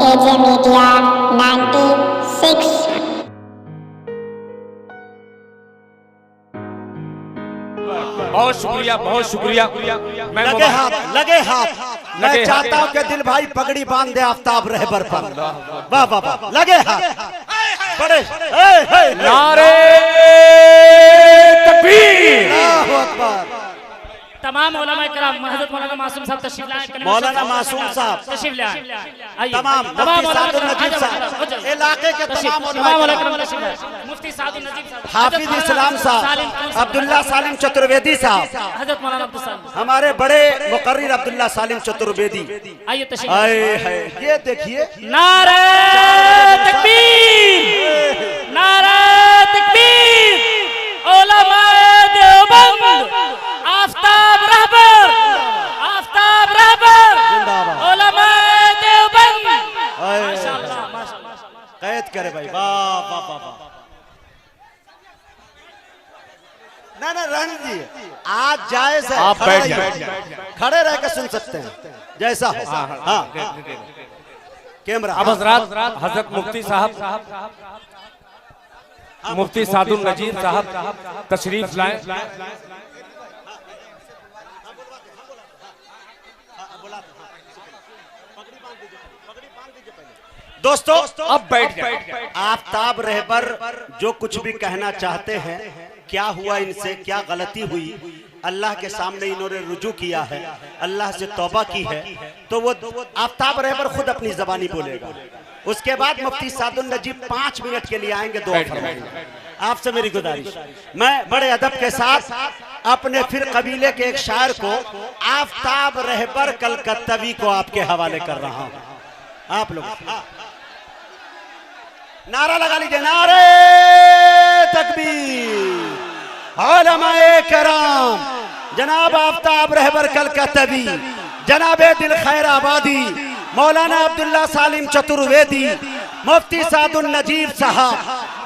एजे media 96। बहुत शुक्रिया, बहुत शुक्रिया। लगे हाथ मैं चाहता हूँ कि दिल भाई पगड़ी बांध दे आफ्ताब रहबर पर। वाह वाह वाह, लगे हाथ बड़े। नारे तकबीर। अल्लाहु अकबर। तमाम उलमा किराम, हज़रत मौलाना मासूम साहब तशरीफ लाए। मौलाना मासूम साहब तशरीफ लाए। तमाम मुफ्ती सादुल नजीब साहब, इलाके के तमाम उलमा किराम, मुफ्ती सादुल नजीब साहब, हाफिज इस्लाम साहब, अब्दुल्ला सालिम चतुर्वेदी साहब, हज़रत मौलाना अब्दुल साहब, हमारे बड़े मुकर्रिर अब्दुल्ला सालिम चतुर्वेदी। आइए तशरीफ। आए ये देखिए, नारे तकबीर, नारे तकबीर। उलमा देवबंद, आफ्ताब रहबर, आफ्ताब रहबर, उलमा देवबंद। माशाअल्लाह, माशाअल्लाह। कैद करे भाई। वाह वाह वाह वाह। ना ना रहने दीजिए, आज जायज है, आप खड़े बैठ रहिए। जाइए। खड़े रह के सुन सकते हैं जैसा हो। हाँ कैमरा। अब हजरत हजरत मुफ्ती साहब, मुफ्ती सादुल नजीब साहब तशरीफ लाए। दोस्तों अब बैठ जाए। आफ्ताब रहबर जो कुछ भी कहना चाहते हैं, क्या हुआ इनसे, क्या गलती हुई, अल्लाह के सामने इन्होंने रुजू किया है, अल्लाह से तौबा की है, तो वो आफ्ताब रहबर खुद अपनी जबानी बोलेगा। उसके बाद मुफ्ती सादुल नजीब 5 मिनट के लिए आएंगे, दुआ फरमाएंगे। आपसे मेरी गुजारिश, मैं बड़े अदब के साथ अपने फिर कबीले के एक शायर को, आफ्ताब रहबर कलकत्तवी को आपके हवाले कर रहा हूं। आप लोग नारा लगा लीजिए, नारे तकबीर। उलमाए कराम, जनाब आफ्ताब रहबर कलकत्तवी, जनाब दिल खैर आबादी, मौलाना अब्दुल्ला सालिम चतुर्वेदी, मुफ्ती सादुल नजीब साहब,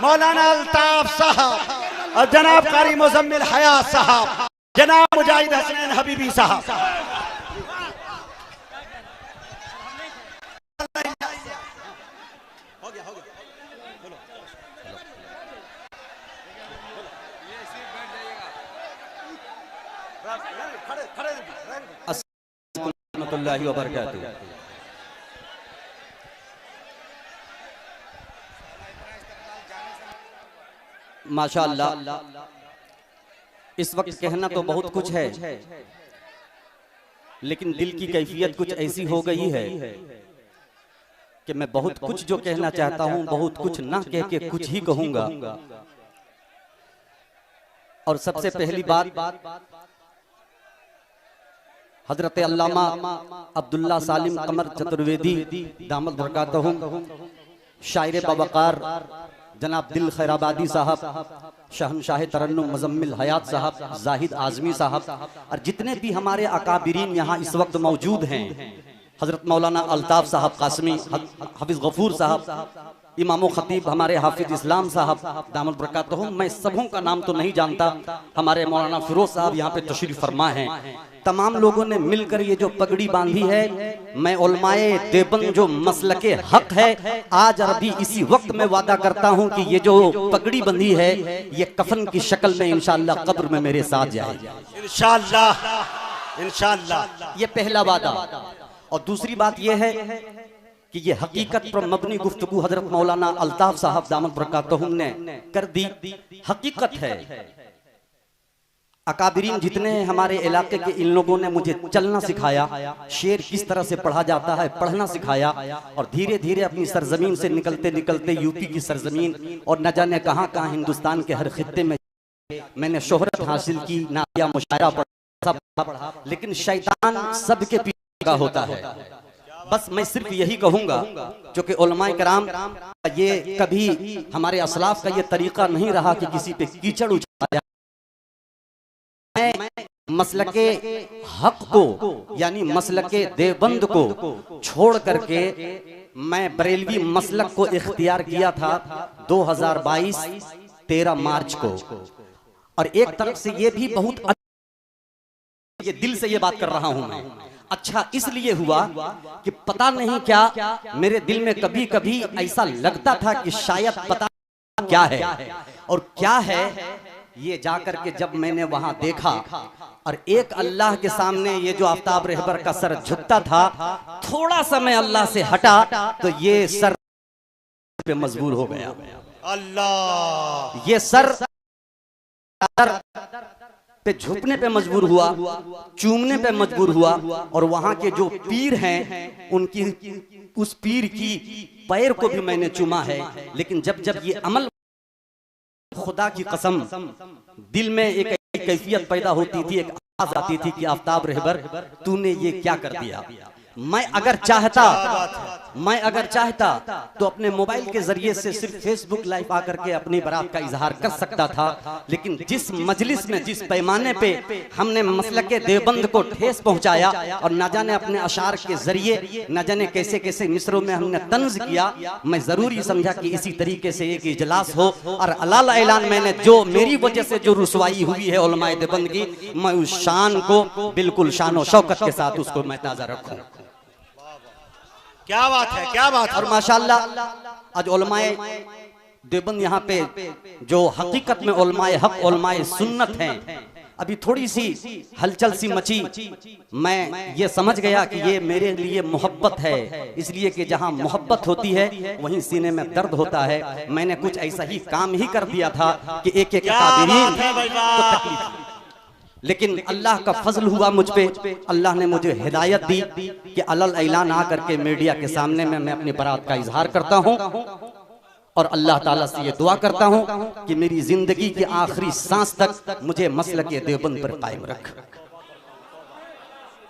मौलाना अल्ताफ साहब, और जनाब कारी मुजम्मिल हयात साहब, जनाब मुजाहिद हसनैन हबीबी साहब। माशाअल्लाह, इस वक्त कहना तो बहुत कुछ है, लेकिन दिल की कैफियत कुछ ऐसी हो गई है कि मैं बहुत कुछ जो कहना चाहता हूं, बहुत कुछ ना कह के कुछ ही कहूंगा। और सबसे पहली बात, हजरत अल्लामा अब्दुल्ला सालिम कमर चतुर्वेदी दामद बरकातहुम, शायर बवकार जनाब दिल खैराबादी साहब, शहनशाह तरन्नुम मुजम्मिल हयात साहब, जाहिद आजमी साहब, और जितने भी हमारे अकाबिरीन यहाँ इस वक्त मौजूद हैं, हजरत मौलाना अल्ताफ साहब कासमी, हाफिज गफूर साहब, इमाम खतीब हमारे हाफिज इस्लाम साहब दामद बरकातहुम। मैं सबों का नाम तो नहीं जानता, हमारे मौलाना फिरोज साहब यहाँ पे तशरीफ फरमा हैं। तमाम लोगों ने मिलकर ये जो पगड़ी बांधी है, मैं उलमाए देवबंद जो मसलके हक है, आज अभी इसी वक्त में वादा करता हूँ कि ये जो पगड़ी बंधी है, ये कफन की शक्ल में इंशाअल्लाह कब्र में मेरे साथ जाएगी इंशाअल्लाह, इंशाअल्लाह। ये पहला वादा। और दूसरी बात यह है कि ये हकीकत पर मबनी गुफ्तगू हजरत मौलाना अल्ताफ साहब दामद बरकातहुम ने कर दी। हकीकत है, अकाबिरीन जितने हैं हमारे इलाके के, इन लोगों ने मुझे चलना सिखाया, शेर किस तरह से पढ़ा जाता है पढ़ना सिखाया, और धीरे धीरे अपनी सरजमीन से निकलते निकलते यूपी की सरजमीन और न जाने कहां कहां हिंदुस्तान के हर खित्ते में मैंने शोहरत हासिल की, नाया मुशायरा पढ़ा, लेकिन शैतान सबके पीछे लगा होता है। बस मैं सिर्फ यही कहूंगा, क्योंकि उलमाए कराम ये कभी हमारे असलाफ का ये तरीका नहीं रहा कि किसी पे कीचड़ उछाला जाए। मैं मसलके हक को यानी मसलके देवबंद को छोड़ करके मैं बरेलवी मसलक को इख्तियार किया था 2022 13 मार्च को। और एक तरफ से ये भी बहुत ये दिल से ये बात कर रहा हूं मैं, अच्छा इसलिए हुआ कि पता नहीं क्या मेरे दिल में कभी कभी ऐसा लगता था कि शायद पता क्या है और क्या है। ये जाकर के जब मैंने वहां देखा और एक अल्लाह के सामने ये जो आफ्ताब रहबर का सर झुकता था, थोड़ा सा मैं अल्लाह से हटा तो ये सर पे मजबूर हो गया। अल्लाह, ये सर पे झुकने पे मजबूर हुआ, चूमने पे मजबूर हुआ। और वहां के जो पीर हैं उनकी उस पीर की पैर को भी मैंने चूमा है। लेकिन जब जब ये अमल, खुदा की कसम, दिल में एक कैफियत पैदा होती थी, एक आवाज आती थी कि आफ्ताब रहबर तूने ये क्या कर दिया। मैं अगर चाहता तो अपने मोबाइल के जरिए से सिर्फ फेसबुक लाइव आकर के अपनी बारात का इजहार कर सकता था। लेकिन जिस मजलिस में, जिस पैमाने पे हमने मसलके देवबंद को ठेस पहुंचाया और न जाने अपने अशार के जरिए न जाने कैसे कैसे मिसरों में हमने तंज किया, मैं जरूर ये समझा कि इसी तरीके से एक इजलास हो और अलाला ऐलान मैंने जो मेरी वजह से जो रुसवाई हुई है उलमाए देवबंद की, मैं उस शान को बिल्कुल शानो शौकत के साथ उसको मैं ताज़ा रखूं। क्या बात है, क्या बात है। और माशाअल्लाह आज उलमाए देवबंद यहाँ पे जो हकीकत में उलमाए हक, उलमाए सुन्नत हैं, अभी थोड़ी सी हलचल सी मची। मैं ये समझ गया कि ये मेरे लिए मोहब्बत है, इसलिए कि जहाँ मोहब्बत होती है वहीं सीने में दर्द होता है। मैंने कुछ ऐसा ही काम ही कर दिया था कि एक एक काबिरीन को तकलीफ। लेकिन अल्लाह का फजल हुआ मुझ पे, अल्लाह ने मुझे हिदायत दी कि अलल ऐलान आकर के मीडिया के सामने में मैं अपनी बारात का इजहार करता हूं और अल्लाह ताला से ये दुआ करता हूं कि मेरी जिंदगी के आखिरी सांस तक मुझे मसलके देवबंद पर कायम रख।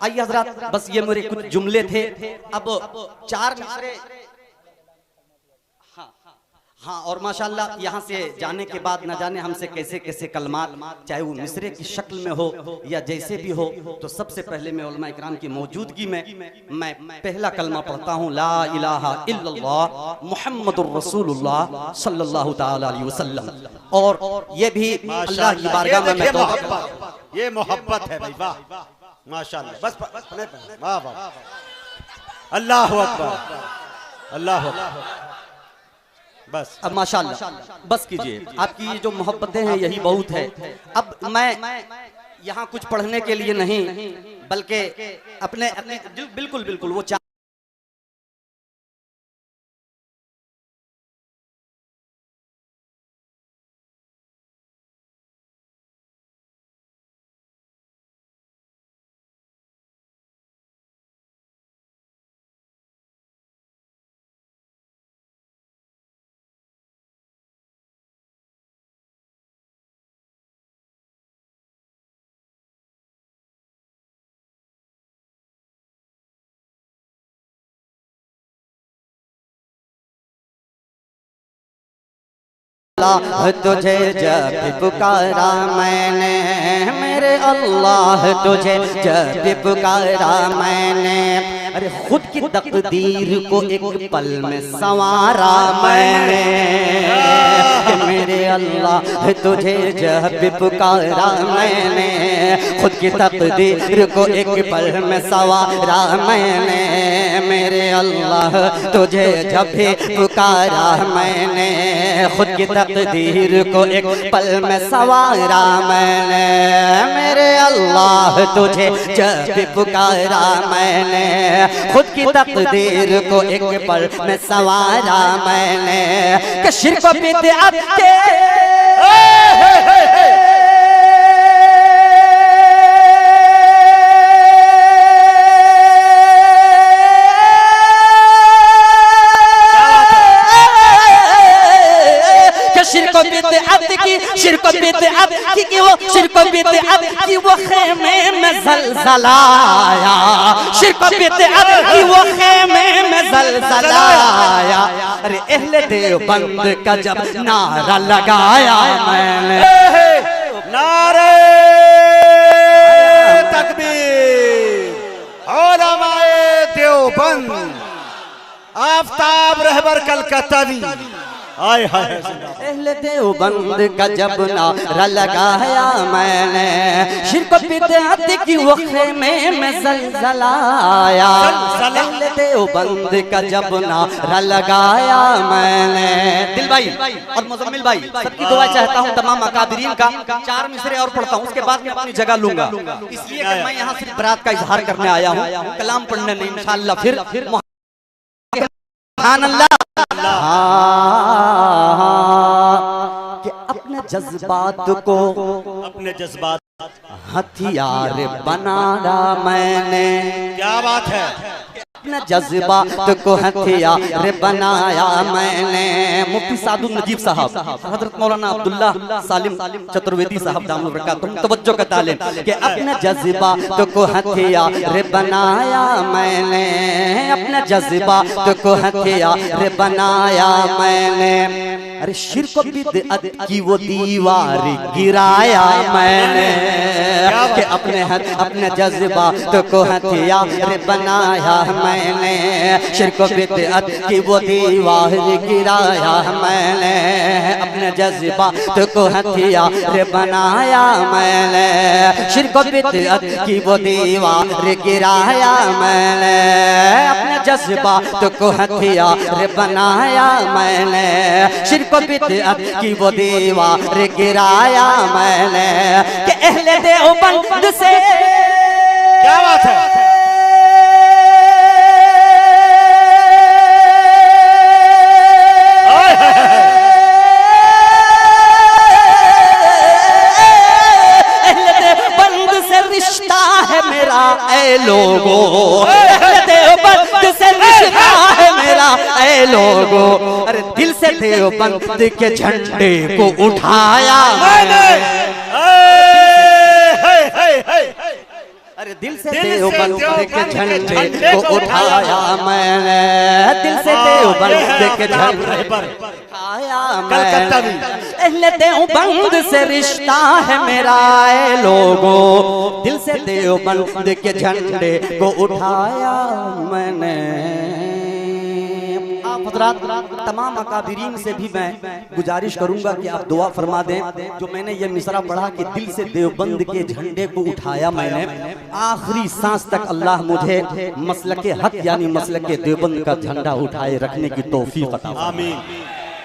आइए हजरात, बस ये मेरे कुछ जुमले थे। अब 4 मिसरे, हाँ, और माशाल्लाह यहाँ से जाने के बाद न जाने हमसे कैसे कैसे कलमात, चाहे वो मिसरे की शक्ल में हो या जैसे भी हो। तो सबसे पहले मैं उलमा इकराम की मौजूदगी में मैं पहला कलमा पढ़ता हूँ, ला इलाहा इल्लल्लाह मुहम्मदुर रसूलुल्लाह सल्लल्लाहु ताला अलैहि वसल्लम। और ये भी अल्लाह की बारगाह में मैं तौबा, ये मोहब्बत है भाई, वाह माशाल्लाह। बस वाह वाह, अल्लाहु अकबर, अल्लाहु अकबर। बस अब माशाल्लाह बस कीजिए, आपकी ये जो मोहब्बतें हैं यही बहुत है। अब मैं यहाँ कुछ पढ़ने के लिए नहीं, बल्कि अपने बिल्कुल बिल्कुल वो तुझे जब पुकारा मैंने, मेरे अल्लाह तुझे जब पुकारा मैंने, अरे खुद की तकदीर को एक पल में संवारा मैंने। मेरे अल्लाह तुझे जब पुकारा मैंने, खुद की तकदीर को एक पल में संवारा मैंने। मेरे अल्लाह तुझे जब पुकारा मैंने, खुद की तकदीर को एक पल में संवारा मैंने। मेरे अल्लाह तुझे जब पुकारा मैंने, खुद की तकदीर को एक पल में संवारा मैंने। कि शिर्क बिदअत के शिर्क बिदअत की वो शिर्क बिदअत की वो खेमे में ज़लज़लाया, शिर्क बिदअत की वो खेमे में ज़लज़लाया। अरे अहले देवबंद का जब नारा लगाया मैंने, नारे तकबीर, उलमाए देवबंद, आफ्ताब रहबर कलकत्तावी, हाय हाय अहले देवबंद का जब नारा लगाया मैंने, शिरक बिदअत की वक़्त में ज़लज़ला आया। अहले देवबंद का जब नारा लगाया मैंने। दिल भाई और मुजम्मिल भाई सबकी दुआ चाहता हूँ, तमाम अकादरीन का 4 मिसरे और पढ़ता हूँ, उसके बाद मैं अपनी जगह लूंगा, इसलिए कि मैं यहाँ सिर्फ बरात का इजहार करने आया हूँ, कलाम पढ़ने नहीं। इंशाअल्लाह फिर सुभान अल्लाह। कि अपने जज्बात को हथियार बनाना मैंने। क्या बात है। अपने जज्बात को हथियार बनाया मैंने। मुफ्ती सादुल नजीब साहब, हजरत मौलाना अब्दुल्ला सालिम चतुर्वेदी साहब दामद बरकातुहू तवज्जो का तालिब कि अपने जज्बात को हथियार बनाया मैंने। अपने जज्बात को हथियार बनाया मैंने। अरे शिर्क बिदअत की वो दीवार गिराया मैंने। कि अपने जज्बात को हथियार बनाया मैंने। शिर्क बिदअत की वो दीवार गिराया मैंने। अपने जज्बात को हथियार बनाया मैंने। शिर्क बिदअत की वो दीवार गिराया मैंने। अपने जज्बात को हथियार बनाया मैंने। शिर्क बिदअत की वो दीवार गिराया मैंने। कि अहले देवबंद से क्या बात है। अहले देवबंद से रिश्ता है मेरा ऐ लोगों। अहले देवबंद से रिश्ता है मेरा ऐ लोगों। अरे दिल से देवबंद के झंडे को उठाया मैंने। अरे दिल से देवबंद के झंडे को उठाया मैंने। दिल से देवबंद के झंडे पर उठाया मैंने। अहले देवबंद से रिश्ता है मेरा ऐ लोगों। दिल से देवबंद के झंडे को उठाया मैंने। आप हज़रात तमाम अकाबिरीन से भी मैं गुजारिश करूंगा कि आप दुआ फरमा दें। जो मैंने ये मिसरा पढ़ा कि दिल से देवबंद के झंडे को उठाया मैंने, आखिरी सांस तक अल्लाह मुझे मसलके हक यानी मसलके देवबंद का झंडा उठाए रखने की तौफीक अता फरमाए। आमीन।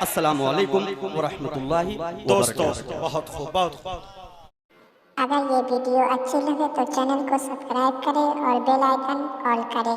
अस्सलामु अलैकुम व रहमतुल्लाहि व दोस्तों बरकातुहू। बहुत खूब बहुत खूब। अगर ये वीडियो अच्छी लगे तो चैनल को सब्सक्राइब करें और बेल आइकन ऑल करें।